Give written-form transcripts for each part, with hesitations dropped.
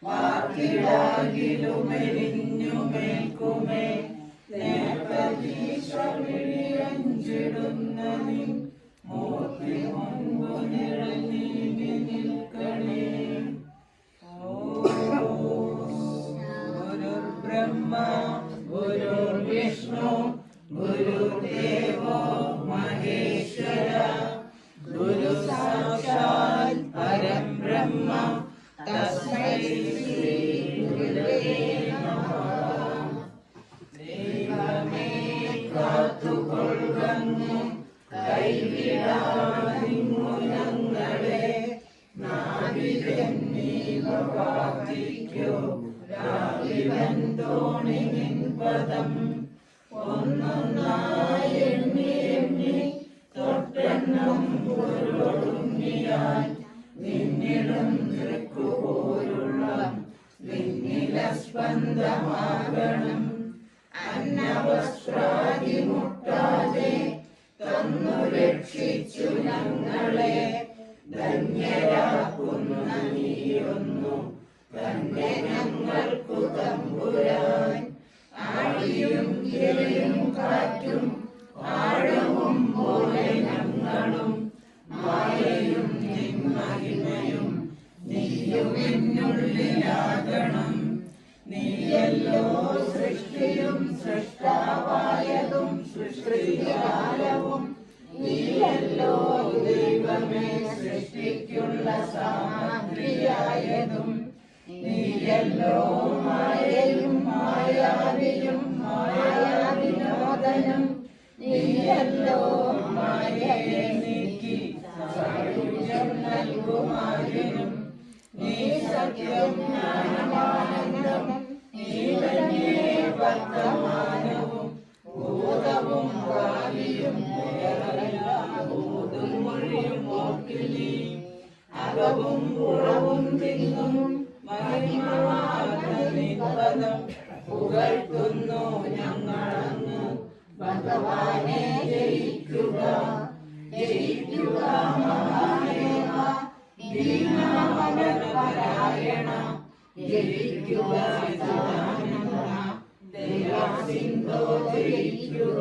വാക്കിടാകിലുമെരിഞ്ഞുമേൽക്കുമേ നേർക്കതീശവിഴിയഞ്ചിടുന്ന നിൻ മൂർത്തി മുൻപു നിഴഞ്ഞി നിൽക്കണേ. ഗുരുർബ്രഹ്മ ഗുരുർവിഷ്ണു ഗുരുദേവോ മഹേശ്വര ഗുരു സാക്ഷാൽ പരം ബ്രഹ്മ തസ്മൈ ശ്രീ ഗുരവേ നമഃ. ദൈവമേ കാത്തുകൊള്ളുന്നു കൈവിടാതിങ്ങു ഞങ്ങളെ നാവിലെന്നീവ പ്രാർത്ഥിക്കൂ രാവിവൻ തോണി നിൻ പദം ഒന്നൊന്നായി എണ്ണി എണ്ണി തൊട്ടെണ്ണം പൊരുളൊടുങ്ങിയാൽ നിന്നിടും ദൃക്കുപോലുള്ള നിന്നില സ്പന്ദമാകണം. അന്നവസ്ത്രാദി മുട്ടാതെ തന്നു രക്ഷിച്ചു ഞങ്ങളെ ധന്യരാക്കുന്ന നീയൊന്നു തന്നെ ഞങ്ങൾക്കു തമ്പുരാൻ. ആഴിയും ഇരയും കാറ്റും ആഴവും പോലെ ഞങ്ങളും മായയും നിൻ മഹിമയും നീയും എന്നുള്ളിലാകണം. നീയല്ലോ സൃഷ്ടിയും സൃഷ്ടാവായതും സൃഷ്ടികാലവും നീയല്ലോ ദൈവമേ സൃഷ്ടിക്കുള്ള സാമഗ്രിയായതും നീയല്ലോ മായയും മായാവിയും മായാവിനോദനം നീയല്ലോ മായയെ നീക്കി സായുജ്യം നൽകുമാതിനും നീ സത്യം ജ്ഞാനമാനന്ദം നീ തന്നെ വർത്തമാനവും ഭൂതവും ഭാവിയും ഭൂതും മൊഴിയും ഓർക്കിലി അകവും പുറവും തിങ്ങും മഹിമവാദം പുകഴ്ത്തുന്നു ഞങ്ങളങ്ങ്. ഭഗവാനെ ജയിക്കുക ജയിക്കുക മഹാദേവ ദീനാവനപരായണ ജയിക്കുക സദാനന്ദ ദയാസിന്ധോ ജയിക്കുക.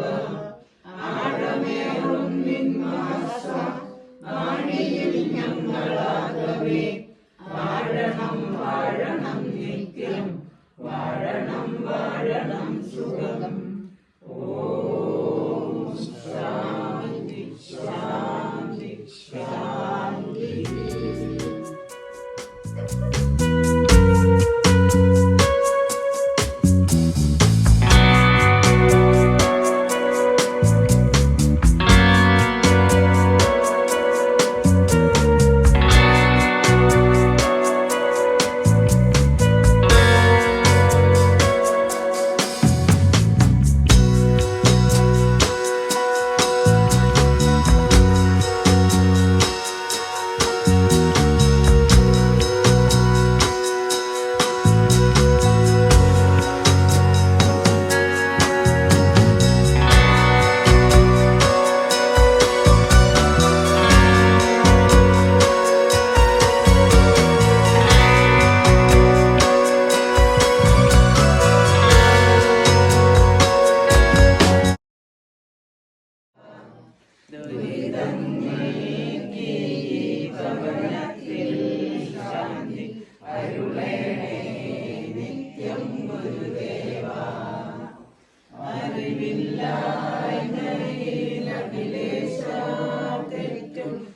ആഴമേറും നിന്മാസ ആണിയിൽ ഞങ്ങളാകവേ വാഴണം വാഴണം നിത്യം വാഴണം വാഴണം സുഖം. ഓം ശാന്തി ശാന്തി ശാന്തി.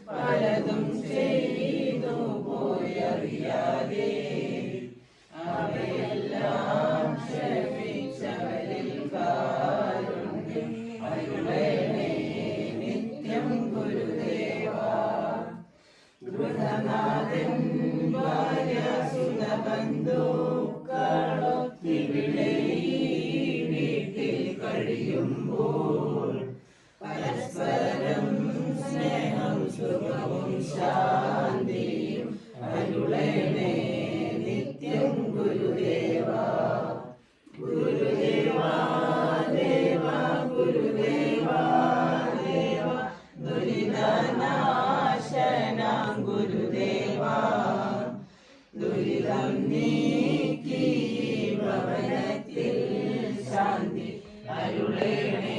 പലതും ചെയ്തു പോയറിയാതെ അവയെല്ലാം ക്ഷമിച്ചവരിൽ കാരുണ്യം അരുളണേ നിത്യം ഗുരുദേവ. ഗൃഹനാഥൻ ഭാര്യ സുതബന്ധുക്കളൊത്തിവിടെ വീട്ടിൽ കഴിയുമ്പോൾ പരസ്പരം സ്നേഹം സുഖവും ശാന്തിയും അരുളണേ നിത്യം ഗുരുദേവ. ഗുരുദേവ ദേവ ഗുരുദേവ ദേവ ദുരിതനാശന ഗുരുദേവ ദുരിത ദുഃഖം നീക്കി ഭവനത്തിൽ ശാന്തി അരുളേണേ.